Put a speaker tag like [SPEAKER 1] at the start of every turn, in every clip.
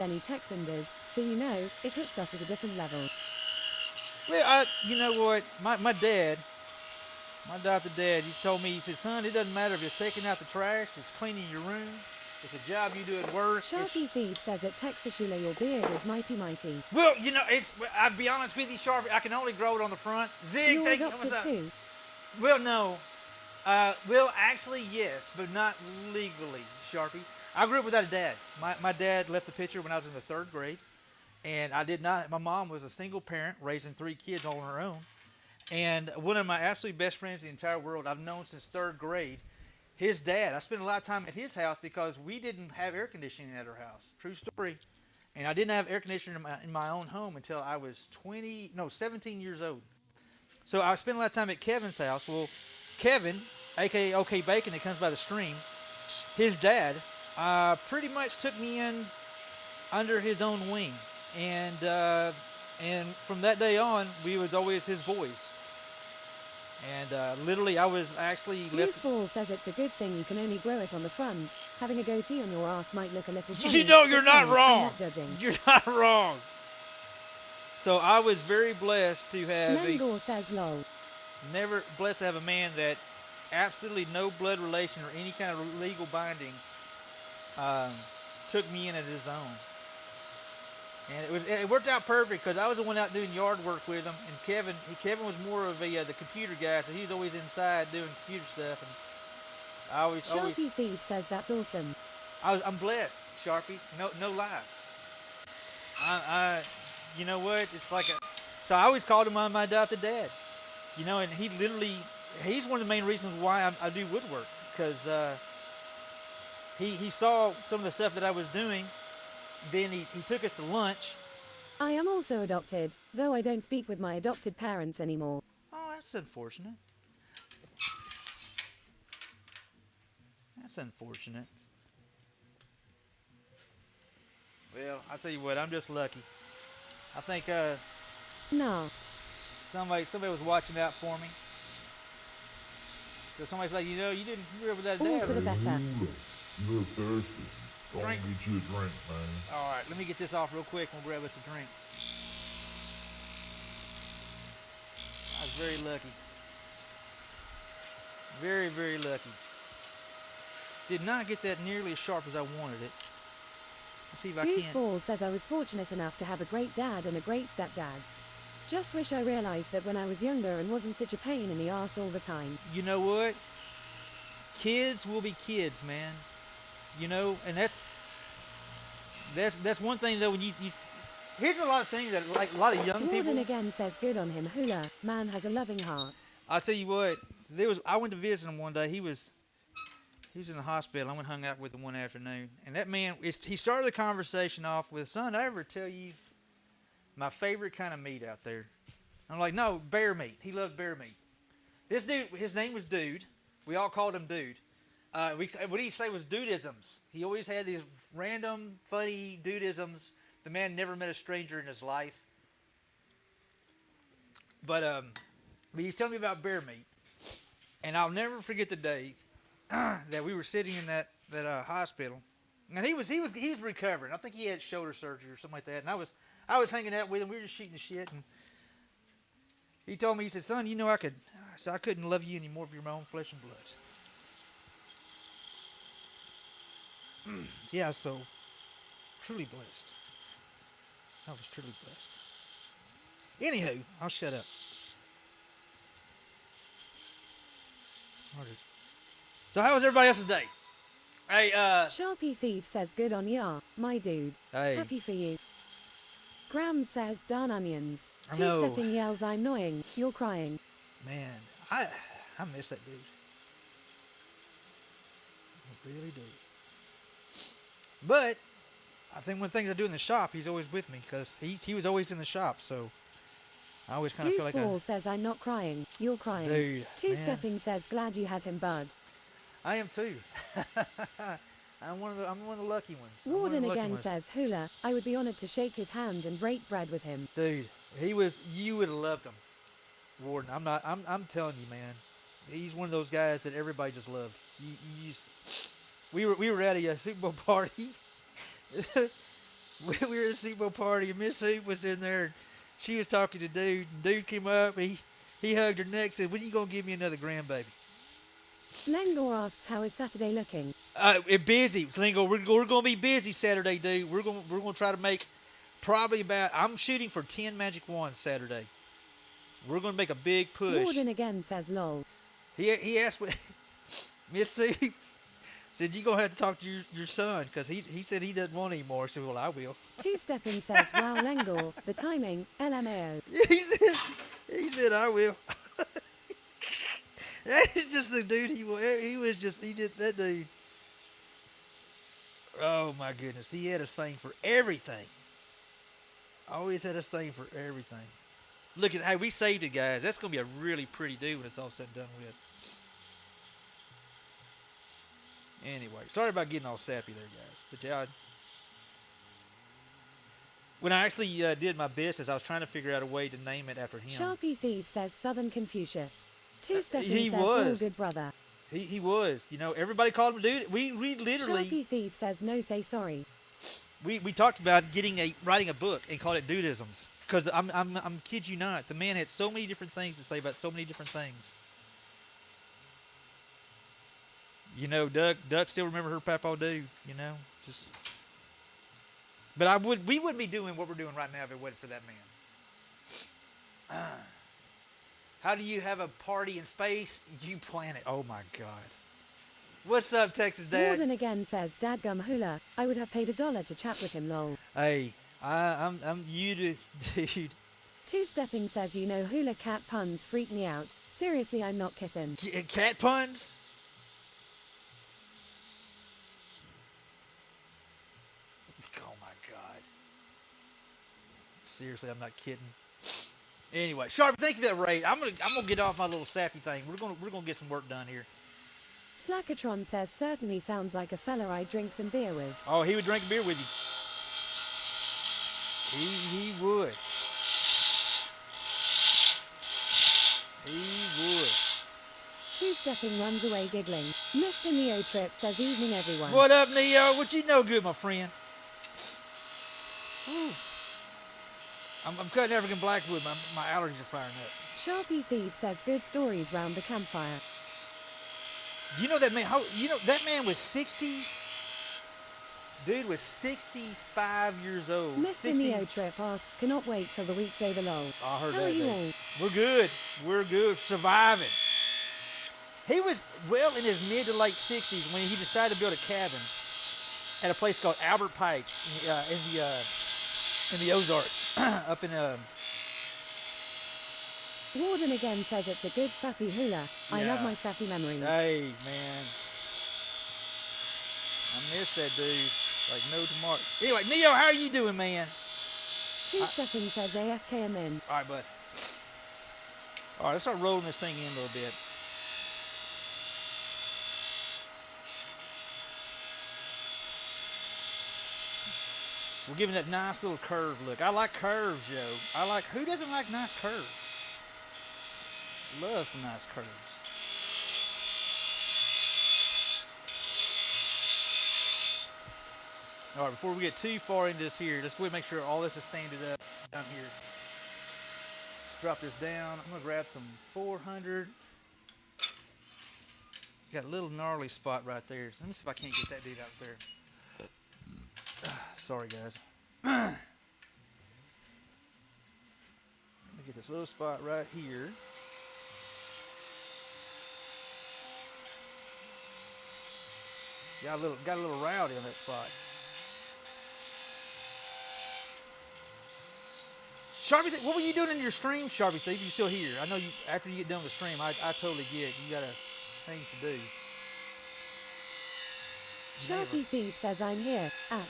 [SPEAKER 1] any Texan does, so you know, it hits us at a different level.
[SPEAKER 2] Well, you know what? My adopted dad, he told me, he said, son, it doesn't matter if it's taking out the trash, it's cleaning your room, it's a job you do at work. It's
[SPEAKER 1] Sharpie Thief says at Texashula your beard is mighty mighty.
[SPEAKER 2] well, I'll be honest with you, Sharpie, I can only grow it on the front. Zig,
[SPEAKER 1] You're
[SPEAKER 2] thank you. What's
[SPEAKER 1] adopted
[SPEAKER 2] up?
[SPEAKER 1] too.
[SPEAKER 2] Well, no. Well, actually, yes, but not legally, Sharpie. I grew up without a dad. My dad left the picture when I was in the third grade, and I did not. My mom was a single parent raising three kids all on her own. And one of my absolute best friends in the entire world I've known since third grade, his dad, I spent a lot of time at his house because we didn't have air conditioning at our house. True story. And I didn't have air conditioning in my own home until I was 17 years old. So I spent a lot of time at Kevin's house. Well, Kevin, aka OK Bacon, that comes by the stream, his dad, pretty much took me in under his own wing, and from that day on, we was always his boys. And literally, I was actually left.
[SPEAKER 1] Youthball says it's a good thing you can only grow it on the front. Having a goatee on your ass might look a little funny.
[SPEAKER 2] You know, you're
[SPEAKER 1] but
[SPEAKER 2] not
[SPEAKER 1] hey, I'm
[SPEAKER 2] wrong.
[SPEAKER 1] not judging.
[SPEAKER 2] You're not wrong. So I was very blessed to have
[SPEAKER 1] Mengor says lol.
[SPEAKER 2] never blessed to have a man that absolutely no blood relation or any kind of legal binding um, took me in as his own. And it worked out perfect because I was the one out doing yard work with him, and Kevin was more of the computer guy, so he was always inside doing computer stuff. And
[SPEAKER 1] Sharpie Thief says that's awesome.
[SPEAKER 2] I'm blessed, Sharpie. No lie. I you know what? It's like so I always called him my adopted dad. You know, and he's one of the main reasons why I do woodwork because he saw some of the stuff that I was doing. Then he took us to lunch.
[SPEAKER 1] I am also adopted, though I don't speak with my adopted parents anymore.
[SPEAKER 2] Oh, that's unfortunate. That's unfortunate. Well, I'll tell you what, I'm just lucky. I think
[SPEAKER 1] Nah.
[SPEAKER 2] somebody was watching out for me. So somebody's like, you grew up with that
[SPEAKER 1] All
[SPEAKER 2] dad.
[SPEAKER 1] for the better.
[SPEAKER 3] You look thirsty. Don't
[SPEAKER 2] Drink.
[SPEAKER 3] get you a drink, man.
[SPEAKER 2] All right, let me get this off real quick and we'll grab us a drink. I was very lucky. Very, very lucky. Did not get that nearly as sharp as I wanted it. Let's see if I can.
[SPEAKER 1] Goofball says I was fortunate enough to have a great dad and a great stepdad. Just wish I realized that when I was younger and wasn't such a pain in the ass all the time.
[SPEAKER 2] You know what? Kids will be kids, man. You know, and that's one thing though. When you here's a lot of things that like a lot of young
[SPEAKER 1] Warden
[SPEAKER 2] people.
[SPEAKER 1] again says good on him. Hula, man has a loving heart.
[SPEAKER 2] I'll tell you what. I went to visit him one day. He was in the hospital. I went and hung out with him one afternoon, and that man he started the conversation off with, "Son, did I ever tell you my favorite kind of meat out there?" I'm like, "No, bear meat." He loved bear meat. This dude, his name was Dude. We all called him Dude. What he say was dudisms. He always had these random, funny dudisms. The man never met a stranger in his life. But he was telling me about bear meat, and I'll never forget the day that we were sitting in that hospital, and he was recovering. I think he had shoulder surgery or something like that. And I was hanging out with him. We were just shooting the shit, and he told me, he said, "Son, I couldn't love you anymore if you're my own flesh and blood." Yeah, so truly blessed. I was truly blessed. Anywho, I'll shut up. So how was everybody else's day? Hey,
[SPEAKER 1] Sharpie Thief says good on ya, my dude.
[SPEAKER 2] Hey.
[SPEAKER 1] Happy for you. Graham says darn onions.
[SPEAKER 2] I know.
[SPEAKER 1] Two-stepping yells I'm annoying. You're crying.
[SPEAKER 2] Man, I miss that dude. I really do. But I think one thing I do in the shop, he's always with me because he was always in the shop. So I always kind of feel like
[SPEAKER 1] Goofball says I'm not crying. You're crying.
[SPEAKER 2] Dude,
[SPEAKER 1] Two-stepping says glad you had him, bud.
[SPEAKER 2] I am too. I'm one of the lucky ones.
[SPEAKER 1] Warden again says hula. I would be honored to shake his hand and break bread with him.
[SPEAKER 2] Dude, you would have loved him. Warden, I'm telling you, man. He's one of those guys that everybody just loved. We were at a Super Bowl party. We were at a SEMO party, and Miss Hoop was in there. And she was talking to dude, and dude came up. He hugged her neck, and said, "When you gonna give me another grandbaby?"
[SPEAKER 1] Lengor asks, how is Saturday looking?
[SPEAKER 2] Busy. Lingo, we're gonna be busy Saturday, dude. We're gonna try to make probably about. I'm shooting for 10 magic wands Saturday. We're gonna make a big push.
[SPEAKER 1] Warden again says lol.
[SPEAKER 2] He asked me, Miss Sue said you gonna have to talk to your son because he said he doesn't want any more. I said, well, I will.
[SPEAKER 1] Two-stepping says, wow Lengor, the timing, LMAO.
[SPEAKER 2] he said I will. That is just the dude he did that dude. Oh my goodness, he had a thing for everything. Always had a thing for everything. Look at, hey, we saved it, guys. That's gonna be a really pretty dude when it's all said and done with. Anyway, sorry about getting all sappy there, guys. But yeah, when I actually did my business, I was trying to figure out a way to name it after him.
[SPEAKER 1] Sharpie Thief says Southern Confucius. Two-stepping
[SPEAKER 2] he
[SPEAKER 1] says,
[SPEAKER 2] was.
[SPEAKER 1] all good brother.
[SPEAKER 2] He was. You know, everybody called him dude. We literally
[SPEAKER 1] Sharpie Thief says, no say sorry.
[SPEAKER 2] we talked about writing a book and called it Dudisms. Because I'm kid you not, the man had so many different things to say about so many different things. You know, Duck still remember her Papa Dude. You know, just. But we wouldn't be doing what we're doing right now if it wasn't for that man. How do you have a party in space? You plan it. Oh my God. What's up, Texas Dad?
[SPEAKER 1] Warden again says, Dadgum hula, I would have paid $1 to chat with him lol.
[SPEAKER 2] Hey, I'm you dude.
[SPEAKER 1] Two-stepping says, you know hula cat puns freak me out. Seriously, I'm not kissing.
[SPEAKER 2] Cat puns? Oh my God. Seriously, I'm not kidding. Anyway, Sharp, thank you for that raid. I'm gonna get off my little sappy thing. We're gonna get some work done here.
[SPEAKER 1] Slackatron says, certainly sounds like a fella I'd drink some beer with.
[SPEAKER 2] Oh, he would drink a beer with you. He would. He would.
[SPEAKER 1] Two-stepping runs away giggling. Mr. Neo Trip says, evening everyone.
[SPEAKER 2] What up, Neo? What you know good, my friend? Whew. I'm cutting African blackwood. My allergies are firing up.
[SPEAKER 1] Sharpie Thief says, good stories round the campfire.
[SPEAKER 2] Do you know that man? That man was 60. Dude was 65 years old.
[SPEAKER 1] Mr.
[SPEAKER 2] 60.
[SPEAKER 1] Neo Trip asks, cannot wait till the week's over lol.
[SPEAKER 2] I heard
[SPEAKER 1] How
[SPEAKER 2] that.
[SPEAKER 1] are you
[SPEAKER 2] dude.
[SPEAKER 1] all?
[SPEAKER 2] We're good. We're good. Surviving. He was well in his mid to late 60s when he decided to build a cabin at a place called Albert Pike in the Ozarks, up in
[SPEAKER 1] Warden again says it's a good sappy hula. I love my sappy memories.
[SPEAKER 2] Hey, man. I miss that dude like no tomorrow. Anyway, Neo, how are you doing, man?
[SPEAKER 1] Two-stepping says AFK am in.
[SPEAKER 2] All right, bud. All right, let's start rolling this thing in a little bit. We're giving that nice little curve look. I like curves, yo. Who doesn't like nice curves? Love some nice curves. All right, before we get too far into this here, let's go ahead and make sure all this is sanded up down here. Let's drop this down. I'm gonna grab some 400. Got a little gnarly spot right there. Let me see if I can't get that dude out there. Sorry, guys. Let me get this little spot right here. Got a little rowdy on that spot. Sharpie, what were you doing in your stream, Sharpie Thief? You still here? I know you. After you get done with the stream, I totally get it. You got things to do.
[SPEAKER 1] Sharpie Thief says I'm here, at.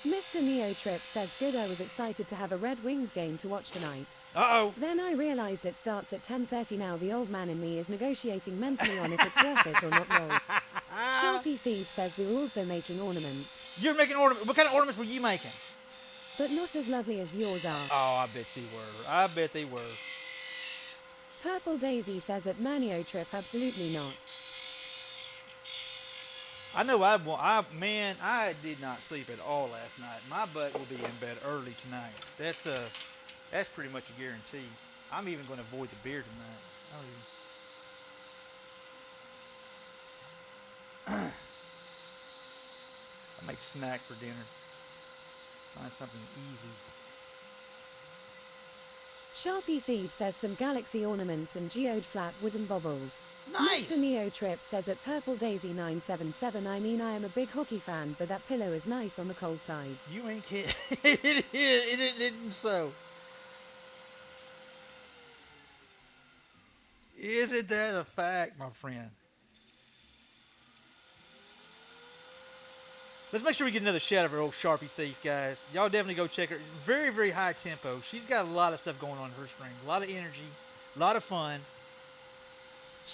[SPEAKER 1] Mr. Neo Trip says good, I was excited to have a Red Wings game to watch tonight.
[SPEAKER 2] Uh-oh.
[SPEAKER 1] Then I realized it starts at 10:30 now. The old man in me is negotiating mentally on if it's worth it or not roll. Sharpie Thief says we were also making ornaments.
[SPEAKER 2] You're making ornaments. What kind of ornaments were you making?
[SPEAKER 1] But not as lovely as yours are.
[SPEAKER 2] Oh, I bet they were. I bet they were.
[SPEAKER 1] Purple Daisy says at Manio Trip absolutely not.
[SPEAKER 2] I know man, I did not sleep at all last night. My butt will be in bed early tonight. That's pretty much a guarantee. I'm even going to avoid the beer tonight. I don't even, I make snack for dinner. Find something easy.
[SPEAKER 1] Sharpie Thief says some galaxy ornaments and geode flat wooden bobbles.
[SPEAKER 2] Nice.
[SPEAKER 1] Mr. Neo Trip says at Purple Daisy 977, I mean, I am a big hockey fan, but that pillow is nice on the cold side.
[SPEAKER 2] You ain't kidding. It is. It isn't so. Isn't that a fact, my friend? Let's make sure we get another shot of her old Sharpie Thief, guys. Y'all definitely go check her. Very, very high tempo. She's got a lot of stuff going on in her stream. A lot of energy, a lot of fun.